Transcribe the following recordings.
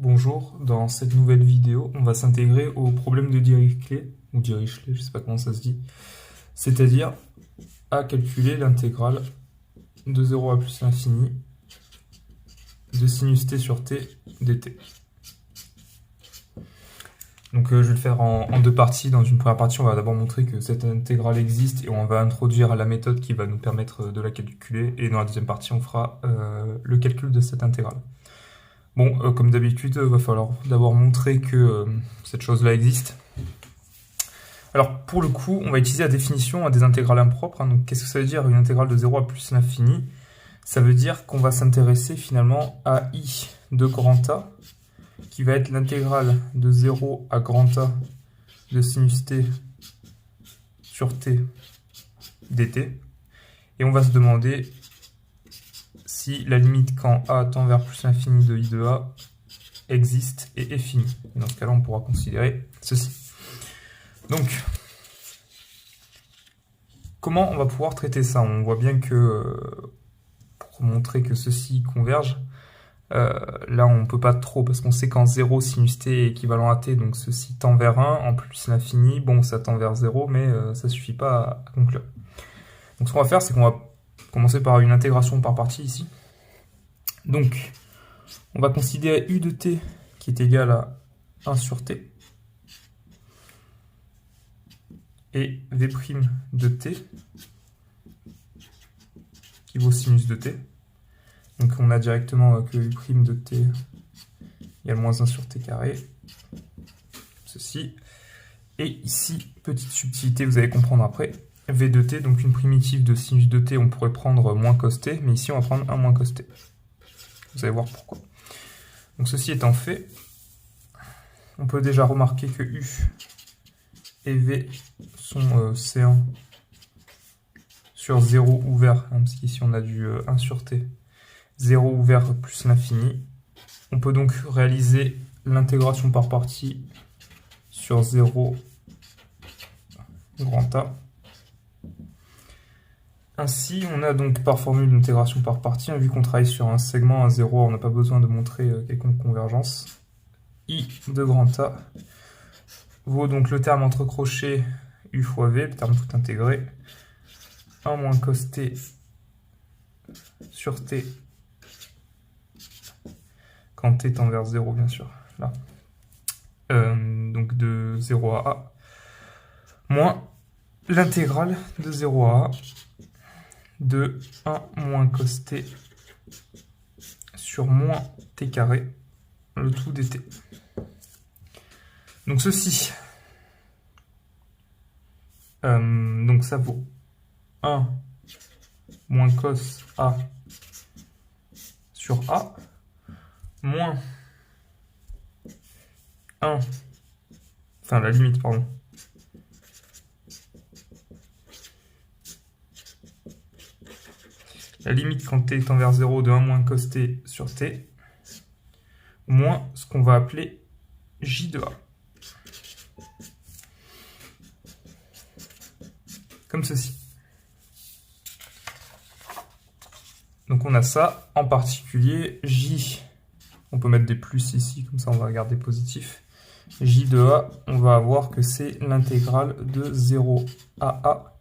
Bonjour, dans cette nouvelle vidéo, on va s'intégrer au problème de Dirichlet, ou Dirichlet, je sais pas comment ça se dit, c'est-à-dire à calculer l'intégrale de 0 à plus l'infini de sinus t sur t dt. Donc je vais le faire en deux parties. Dans une première partie, on va d'abord montrer que cette intégrale existe et on va introduire la méthode qui va nous permettre de la calculer. Et dans la deuxième partie, on fera le calcul de cette intégrale. Bon, comme d'habitude, il va falloir d'abord montrer que cette chose-là existe. Alors, pour le coup, on va utiliser la définition à des intégrales impropres. Donc, qu'est-ce que ça veut dire une intégrale de 0 à plus l'infini? Ça veut dire qu'on va s'intéresser finalement à i de grand A, qui va être l'intégrale de 0 à grand A de sinus t sur t dt. Et on va se demander si la limite quand a tend vers plus l'infini de i de a existe et est finie. Et dans ce cas-là, on pourra considérer ceci. Donc, comment on va pouvoir traiter ça? On voit bien que, pour montrer que ceci converge, là on ne peut pas trop, parce qu'on sait qu'en 0, sinus t est équivalent à t, donc ceci tend vers 1, en plus l'infini, bon ça tend vers 0, mais ça ne suffit pas à conclure. Donc ce qu'on va faire, c'est qu'on va commencer par une intégration par partie ici. Donc, on va considérer u de t qui est égal à 1 sur t, et v' de t qui vaut sinus de t. Donc on a directement que u' de t égale moins 1 sur t carré, ceci. Et ici, petite subtilité, vous allez comprendre après, v de t, donc une primitive de sinus de t, on pourrait prendre moins cos t, mais ici on va prendre 1 moins cos t. Vous allez voir pourquoi. Donc ceci étant fait, on peut déjà remarquer que u et v sont C1 sur 0 ouvert, hein, parce qu'ici on a du 1 sur t, 0 ouvert plus l'infini. On peut donc réaliser l'intégration par partie sur 0 grand A. Ainsi, on a donc par formule l'intégration par partie, hein, vu qu'on travaille sur un segment à 0, on n'a pas besoin de montrer quelconque convergence. I de grand A vaut donc le terme entre crochets u fois v, le terme tout intégré, 1 moins cos t sur t, quand t tend vers 0 bien sûr, là, donc de 0 à a, moins l'intégrale de 0 à a de 1 moins cos t sur moins t carré, le tout dt. Donc ceci, donc ça vaut 1 moins cos a sur a, moins 1, enfin la limite, pardon, la limite quand t tend vers 0 de 1 moins cos t sur t, moins ce qu'on va appeler j de a. Comme ceci. Donc on a ça, en particulier j, on peut mettre des plus ici, comme ça on va garder positif. J de a, on va avoir que c'est l'intégrale de 0 à a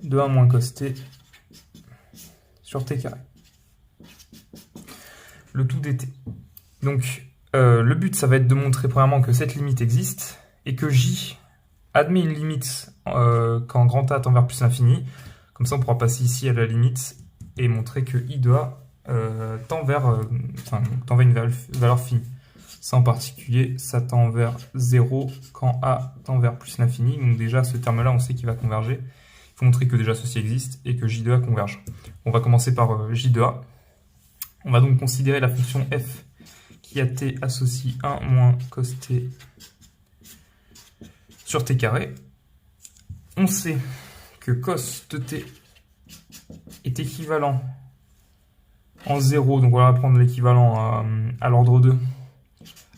de 1 moins cos t sur t carré. Le tout dt. Donc le but, ça va être de montrer premièrement que cette limite existe et que j admet une limite quand grand A tend vers plus l'infini. Comme ça, on pourra passer ici à la limite et montrer que i de a tend vers une valeur finie. Ça en particulier, ça tend vers 0 quand a tend vers plus l'infini. Donc déjà, ce terme-là, on sait qu'il va converger. Il faut montrer que déjà ceci existe et que j de a converge. On va commencer par j de a. On va donc considérer la fonction f qui à t associe 1 moins cos t sur t carré. On sait que cos de t est équivalent en 0, donc on va prendre l'équivalent à l'ordre 2,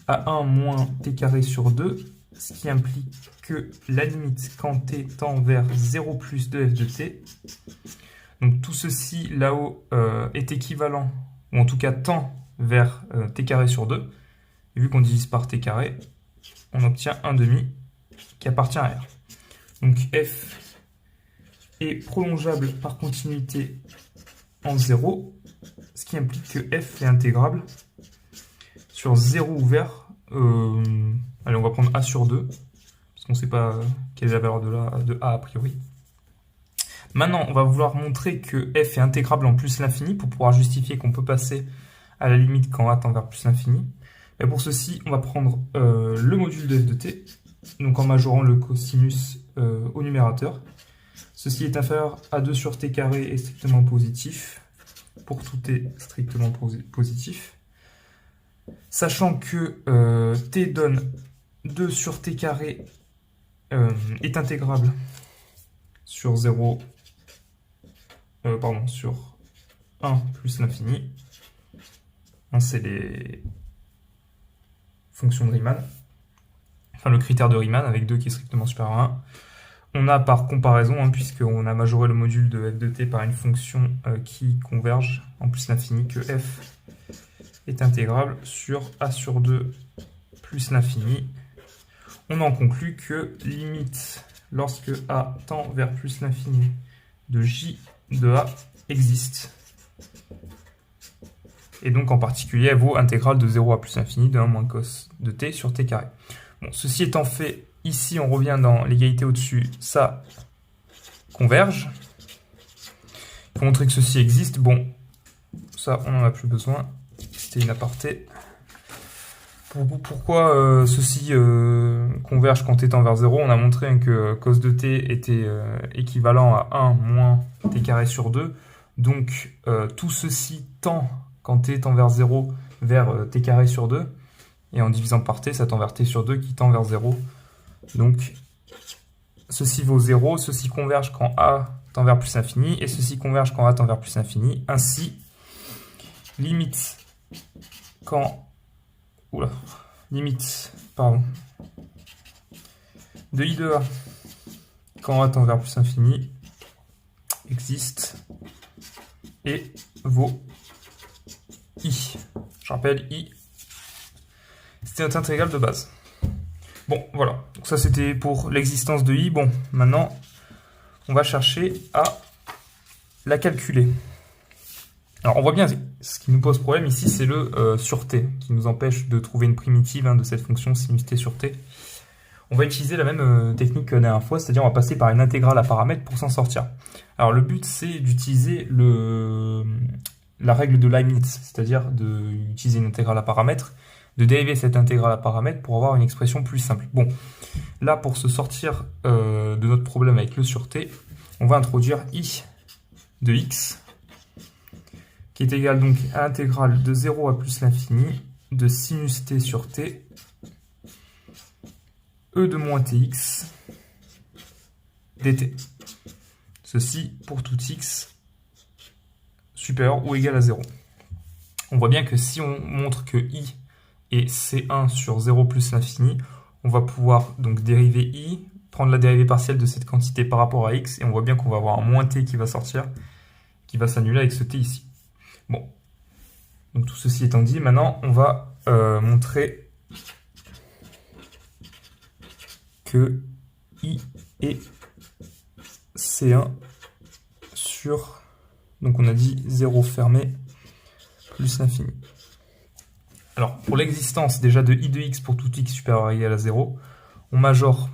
à 1 moins t carré sur 2, ce qui implique que la limite quand t tend vers 0 plus 2f de t, donc tout ceci là-haut est équivalent, ou en tout cas tend vers t carré sur 2, Et vu qu'on divise par t carré, on obtient un demi qui appartient à R. Donc f est prolongeable par continuité en 0, ce qui implique que f est intégrable sur 0 ouvert. Allez, on va prendre a sur 2, parce qu'on ne sait pas quelle est la valeur de a priori. Maintenant, on va vouloir montrer que f est intégrable en plus l'infini pour pouvoir justifier qu'on peut passer à la limite quand a tend vers plus l'infini. Et pour ceci, on va prendre le module de f de t, donc en majorant le cosinus au numérateur. Ceci est inférieur à 2 sur t carré et strictement positif, pour tout t strictement positif. Sachant que t donne 2 sur t carré est intégrable sur 0, sur 1 plus l'infini. C'est les fonctions de Riemann, enfin le critère de Riemann avec 2 qui est strictement supérieur à 1. On a par comparaison, puisqu'on a majoré le module de f de t par une fonction qui converge en plus l'infini, que f est intégrable sur a sur 2 plus l'infini. On en conclut que limite lorsque a tend vers plus l'infini de j de a existe. Et donc en particulier, elle vaut intégrale de 0 à plus l'infini de 1 moins cos de t sur t carré. Bon, ceci étant fait, ici on revient dans l'égalité au-dessus, ça converge. Pour montrer que ceci existe, bon, ça on n'en a plus besoin, c'était une aparté. Pourquoi ceci converge quand t tend vers 0? On a montré que cos de t était équivalent à 1 moins t carré sur 2. Donc tout ceci tend, quand t tend vers 0, vers t carré sur 2. Et en divisant par t, ça tend vers t sur 2 qui tend vers 0. Donc ceci vaut 0, ceci converge quand a tend vers plus l'infini, et ceci converge quand a tend vers plus l'infini. Ainsi, limite de I de A quand A tend vers plus infini existe et vaut I. Je rappelle, I, c'était notre intégrale de base. Bon, voilà. Donc ça, c'était pour l'existence de I. Bon, maintenant, on va chercher à la calculer. Alors, on voit bien, ce qui nous pose problème ici, c'est le sur t, qui nous empêche de trouver une primitive de cette fonction sinus t sur t. On va utiliser la même technique que la dernière fois, c'est-à-dire on va passer par une intégrale à paramètres pour s'en sortir. Alors, le but, c'est d'utiliser la règle de Leibniz, c'est-à-dire d'utiliser une intégrale à paramètres, de dériver cette intégrale à paramètres pour avoir une expression plus simple. Bon, là, pour se sortir de notre problème avec le sur t, on va introduire I de x, qui est égal donc à l'intégrale de 0 à plus l'infini de sinus t sur t, e de moins tx dt. Ceci pour tout x supérieur ou égal à 0. On voit bien que si on montre que i est c1 sur 0 plus l'infini, on va pouvoir donc dériver i, prendre la dérivée partielle de cette quantité par rapport à x, et on voit bien qu'on va avoir un moins t qui va sortir, qui va s'annuler avec ce t ici. Bon, donc tout ceci étant dit, maintenant on va montrer que I est C1 sur, donc on a dit 0 fermé plus l'infini. Alors pour l'existence déjà de I de x pour tout x supérieur ou égal à 0, on majore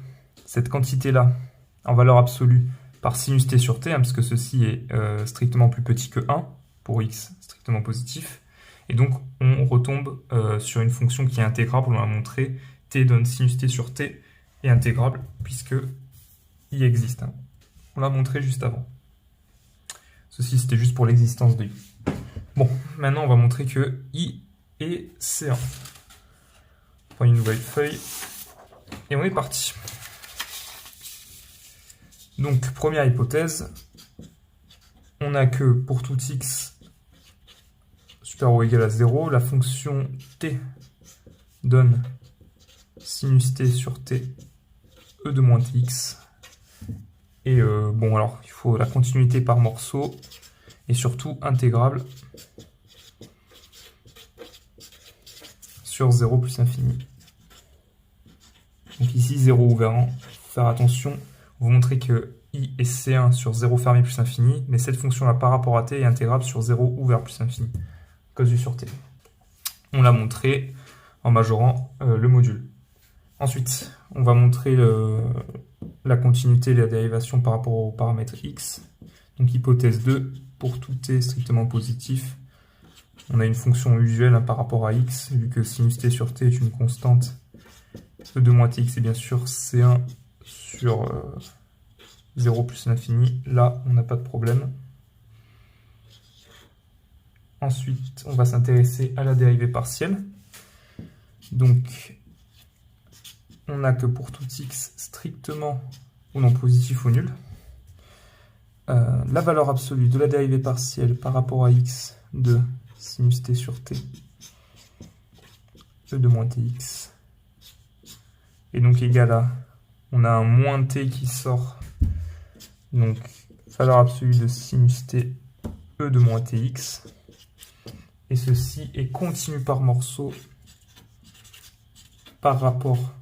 cette quantité-là en valeur absolue par sinus t sur t, parce que ceci est strictement plus petit que 1, pour x strictement positif, et donc on retombe sur une fonction qui est intégrable. On l'a montré, t donne sinus t sur t est intégrable puisque i existe. On l'a montré juste avant. Ceci c'était juste pour l'existence de i. Bon, maintenant on va montrer que i est C1. On prend une nouvelle feuille et on est parti. Donc première hypothèse, on a que pour tout x supérieur ou égal à 0, la fonction t donne sinus t sur t e de moins tx. Et bon, alors il faut la continuité par morceau et surtout intégrable sur 0 plus l'infini. Donc ici, 0 ouvert, il faut faire attention. Vous montrez que I est C1 sur 0 fermé plus infini, mais cette fonction-là par rapport à t est intégrable sur 0 ouvert plus infini, à cause du sur t. On l'a montré en majorant le module. Ensuite, on va montrer la continuité et la dérivation par rapport au paramètre x. Donc hypothèse 2, pour tout t strictement positif, on a une fonction usuelle par rapport à x, vu que sinus t sur t est une constante, e de moins tx est bien sûr c1 sur 0 plus l'infini. Là, on n'a pas de problème. Ensuite, on va s'intéresser à la dérivée partielle. Donc, on n'a que pour tout x strictement ou non positif ou nul. La valeur absolue de la dérivée partielle par rapport à x de sinus t sur t, e de moins tx, et donc égal à, on a un moins t qui sort, donc valeur absolue de sinus t, e de moins tx, et ceci est continu par morceau par rapport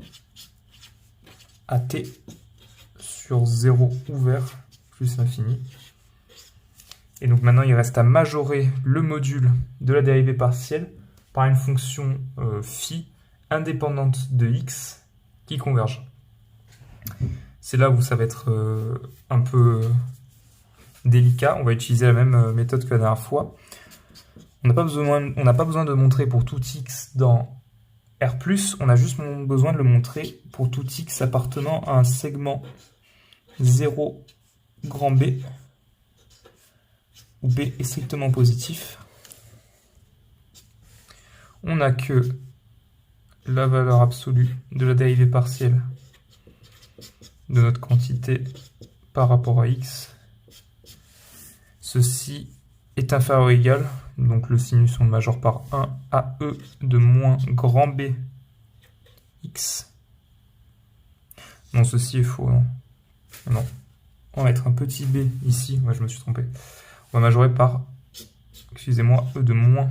à t sur 0 ouvert plus l'infini. Et donc maintenant, il reste à majorer le module de la dérivée partielle par une fonction phi indépendante de x qui converge. C'est là où ça va être un peu délicat. On va utiliser la même méthode que la dernière fois. On n'a pas besoin de montrer pour tout x dans R+, on a juste besoin de le montrer pour tout x appartenant à un segment 0 grand B, où B est strictement positif. On n'a que la valeur absolue de la dérivée partielle de notre quantité par rapport à x. Ceci est inférieur ou égal, donc le sinus on le majore par 1 à e de moins grand B x. Non, ceci est faux, non. Non. On va mettre un petit b ici, moi je me suis trompé. On va majorer par, excusez-moi, e de moins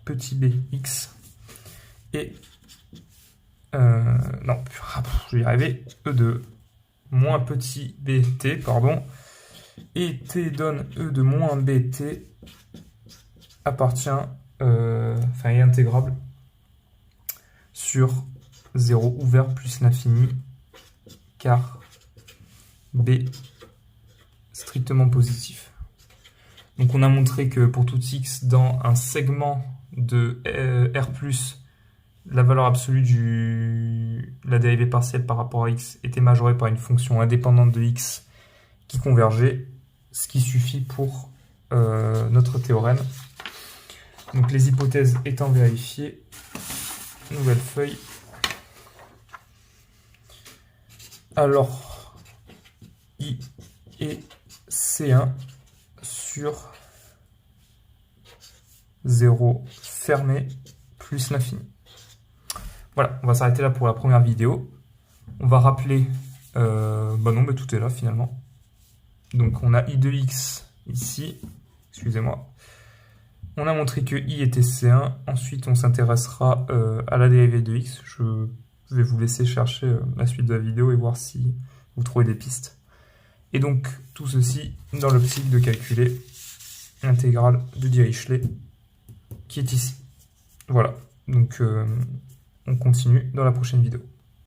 petit b x. Et, non, je vais y arriver, e de moins petit b t, pardon. Et t donne e de moins bt appartient, est intégrable sur 0 ouvert plus l'infini, car b strictement positif. Donc on a montré que pour tout x dans un segment de R+, la valeur absolue de la dérivée partielle par rapport à x était majorée par une fonction indépendante de x qui convergeait, ce qui suffit pour notre théorème. Donc les hypothèses étant vérifiées, nouvelle feuille. Alors, I est C1 sur 0 fermé plus l'infini. Voilà, on va s'arrêter là pour la première vidéo. On va rappeler... mais tout est là finalement. Donc on a I de x ici, excusez-moi. On a montré que I était C1, ensuite on s'intéressera à la dérivée de x. Je vais vous laisser chercher la suite de la vidéo et voir si vous trouvez des pistes. Et donc tout ceci dans l'optique de calculer l'intégrale de Dirichlet qui est ici. Voilà, donc on continue dans la prochaine vidéo.